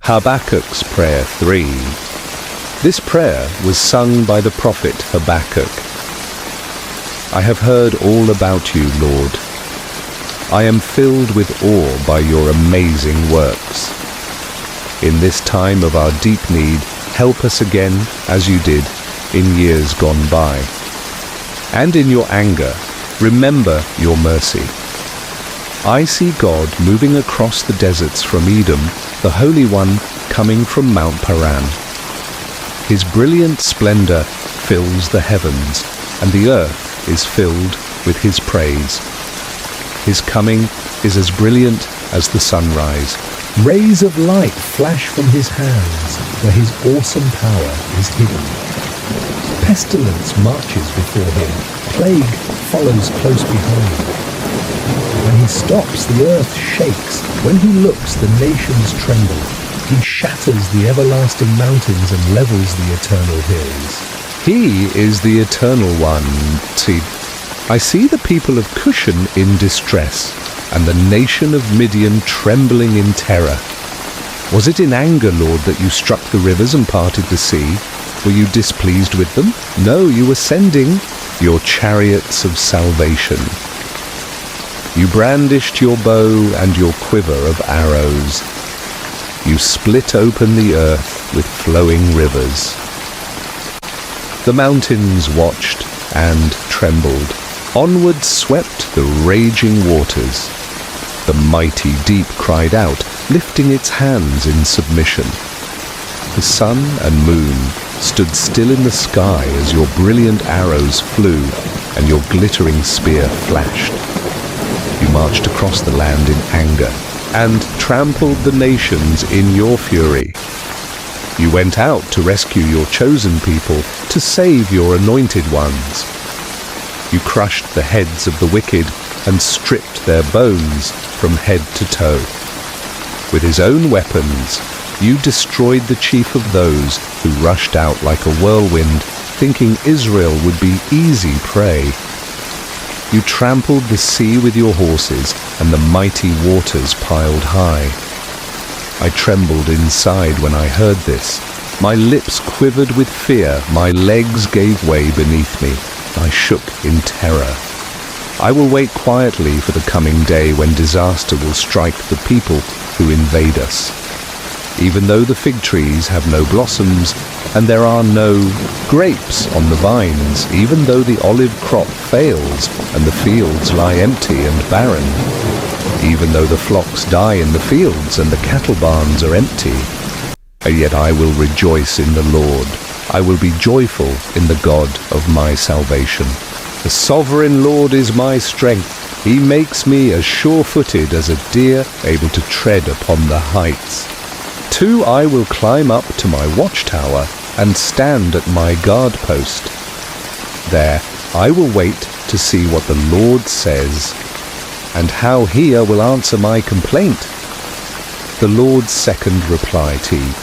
Habakkuk's Prayer 3. This prayer was sung by the prophet Habakkuk. I have heard all about you, Lord. I am filled with awe by your amazing works. In this time of our deep need, help us again as you did in years gone by. And in your anger, remember your mercy. I see God moving across the deserts from Edom, the Holy One coming from Mount Paran. His brilliant splendor fills the heavens, and the earth is filled with his praise. His coming is as brilliant as the sunrise. Rays of light flash from his hands, where his awesome power is hidden. Pestilence marches before him, plague follows close behind. When he stops, the earth shakes. When he looks, the nations tremble. He shatters the everlasting mountains and levels the eternal hills. He is the Eternal One. See, I see the people of Cushan in distress, and the nation of Midian trembling in terror. Was it in anger, Lord, that you struck the rivers and parted the sea? Were you displeased with them? No, you were sending your chariots of salvation. You brandished your bow and your quiver of arrows. You split open the earth with flowing rivers. The mountains watched and trembled. Onward swept the raging waters. The mighty deep cried out, lifting its hands in submission. The sun and moon stood still in the sky as your brilliant arrows flew and your glittering spear flashed. You marched across the land in anger and trampled the nations in your fury. You went out to rescue your chosen people, to save your anointed ones. You crushed the heads of the wicked and stripped their bones from head to toe. With his own weapons, you destroyed the chief of those who rushed out like a whirlwind, thinking Israel would be easy prey. You trampled the sea with your horses, and the mighty waters piled high. I trembled inside when I heard this. My lips quivered with fear, my legs gave way beneath me. I shook in terror. I will wait quietly for the coming day when disaster will strike the people who invade us. Even though the fig trees have no blossoms, and there are no grapes on the vines, even though the olive crop fails, and the fields lie empty and barren, even though the flocks die in the fields, and the cattle barns are empty, and yet I will rejoice in the Lord. I will be joyful in the God of my salvation. The sovereign Lord is my strength. He makes me as sure-footed as a deer able to tread upon the heights. Too, I will climb up to my watchtower and stand at my guard post. There I will wait to see what the Lord says, and how he will answer my complaint. The Lord's second reply to me.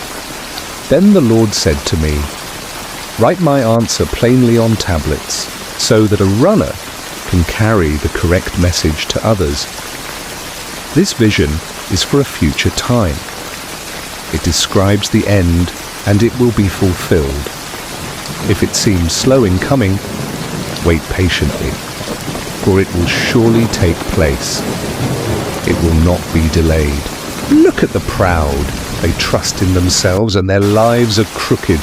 Then the Lord said to me, write my answer plainly on tablets, so that a runner can carry the correct message to others. This vision is for a future time. It describes the end, and it will be fulfilled. If it seems slow in coming, wait patiently, for it will surely take place. It will not be delayed. Look at the proud. They trust in themselves, and their lives are crooked.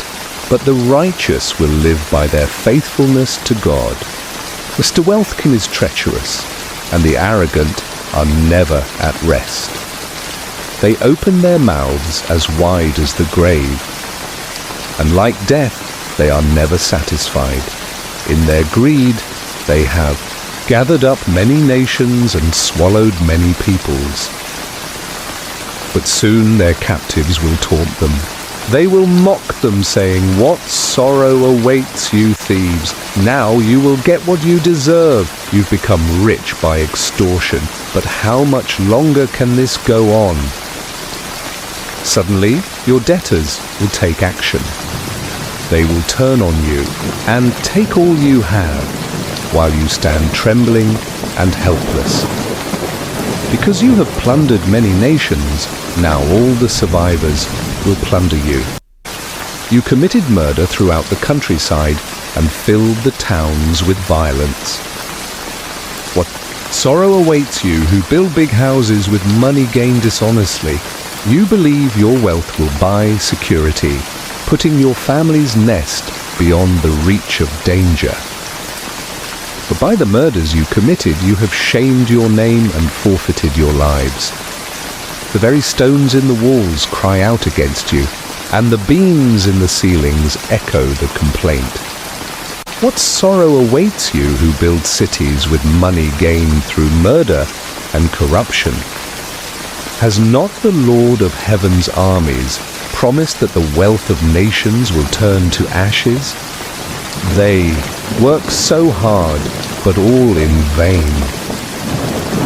But the righteous will live by their faithfulness to God. The Stealthkin is treacherous, and the arrogant are never at rest. They open their mouths as wide as the grave, and like death, they are never satisfied. In their greed, they have gathered up many nations and swallowed many peoples. But soon their captives will taunt them. They will mock them, saying, what sorrow awaits you thieves? Now you will get what you deserve. You've become rich by extortion. But how much longer can this go on? Suddenly, your debtors will take action. They will turn on you and take all you have, while you stand trembling and helpless. Because you have plundered many nations, now all the survivors will plunder you. You committed murder throughout the countryside and filled the towns with violence. What sorrow awaits you who build big houses with money gained dishonestly. You believe your wealth will buy security, putting your family's nest beyond the reach of danger. But by the murders you committed, you have shamed your name and forfeited your lives. The very stones in the walls cry out against you, and the beams in the ceilings echo the complaint. What sorrow awaits you who build cities with money gained through murder and corruption? Has not the Lord of heaven's armies promised that the wealth of nations will turn to ashes? They work so hard, but all in vain.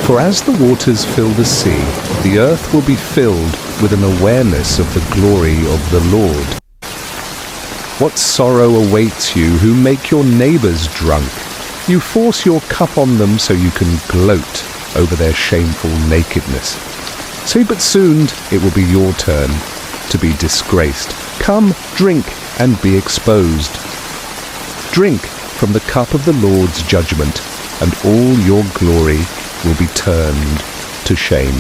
For as the waters fill the sea, the earth will be filled with an awareness of the glory of the Lord. What sorrow awaits you who make your neighbors drunk? You force your cup on them so you can gloat over their shameful nakedness. So but soon it will be your turn to be disgraced. Come, drink, and be exposed. Drink from the cup of the Lord's judgment, and all your glory will be turned to shame.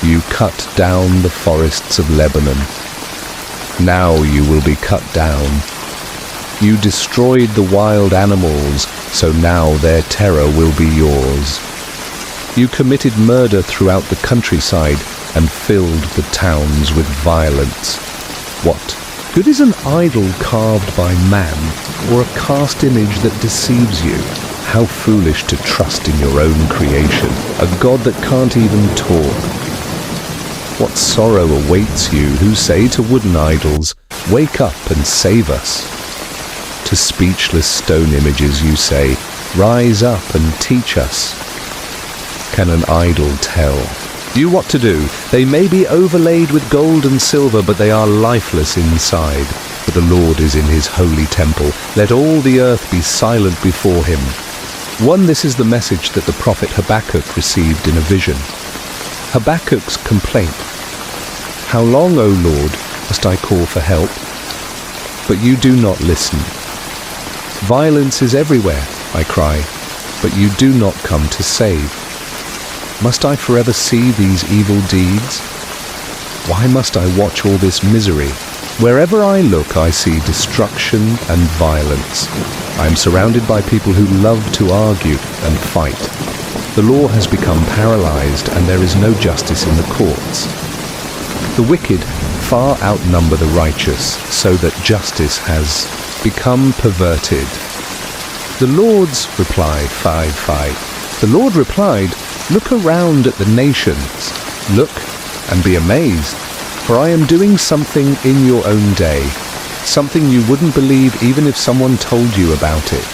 You cut down the forests of Lebanon. Now you will be cut down. You destroyed the wild animals, so now their terror will be yours. You committed murder throughout the countryside and filled the towns with violence. What good is an idol carved by man, or a cast image that deceives you? How foolish to trust in your own creation, a God that can't even talk. What sorrow awaits you who say to wooden idols, "Wake up and save us." To speechless stone images you say, "Rise up and teach us." Can an idol tell you what to do? They may be overlaid with gold and silver, but they are lifeless inside. For the Lord is in his holy temple. Let all the earth be silent before him. This is the message that the prophet Habakkuk received in a vision. Habakkuk's complaint. How long, O Lord, must I call for help? But you do not listen. Violence is everywhere, I cry, but you do not come to save. Must I forever see these evil deeds? Why must I watch all this misery? Wherever I look, I see destruction and violence. I am surrounded by people who love to argue and fight. The law has become paralyzed, and there is no justice in the courts. The wicked far outnumber the righteous, so that justice has become perverted. The Lord's reply, 5:5. The Lord replied, "Look around at the nations. Look and be amazed, for I am doing something in your own day, something you wouldn't believe even if someone told you about it.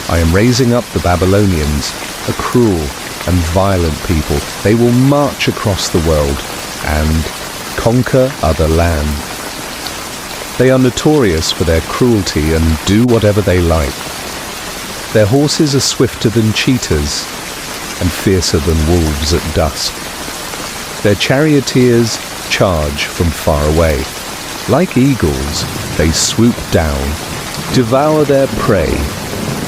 I am raising up the Babylonians, a cruel and violent people. They will march across the world and conquer other land. They are notorious for their cruelty and do whatever they like. Their horses are swifter than cheetahs and fiercer than wolves at dusk. Their charioteers charge from far away. Like eagles, they swoop down, devour their prey.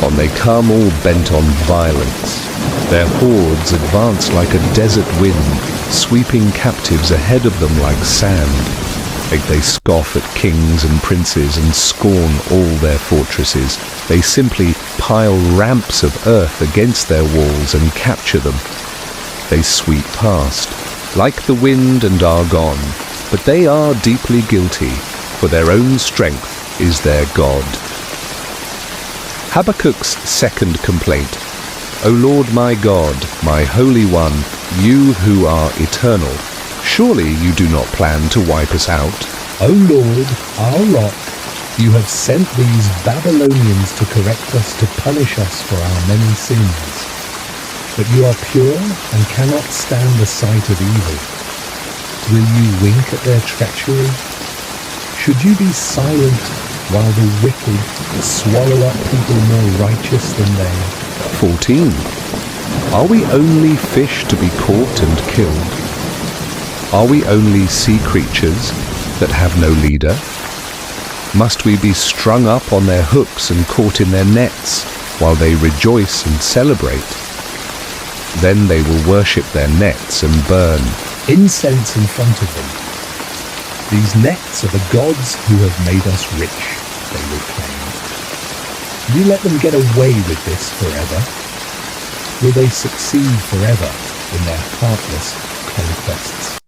On they come, all bent on violence. Their hordes advance like a desert wind, sweeping captives ahead of them like sand. They scoff at kings and princes and scorn all their fortresses. They simply pile ramps of earth against their walls and capture them. They sweep past, like the wind, and are gone. But they are deeply guilty, for their own strength is their God. Habakkuk's second complaint. O Lord my God, my Holy One, you who are eternal, surely you do not plan to wipe us out. O Lord, our rock, you have sent these Babylonians to correct us, to punish us for our many sins. But you are pure and cannot stand the sight of evil. Will you wink at their treachery? Should you be silent while the wicked swallow up people more righteous than they? 14. Are we only fish to be caught and killed? Are we only sea creatures that have no leader? Must we be strung up on their hooks and caught in their nets while they rejoice and celebrate? Then they will worship their nets and burn incense in front of them. These nets are the gods who have made us rich, they will claim. Will you let them get away with this forever? Will they succeed forever in their heartless conquests?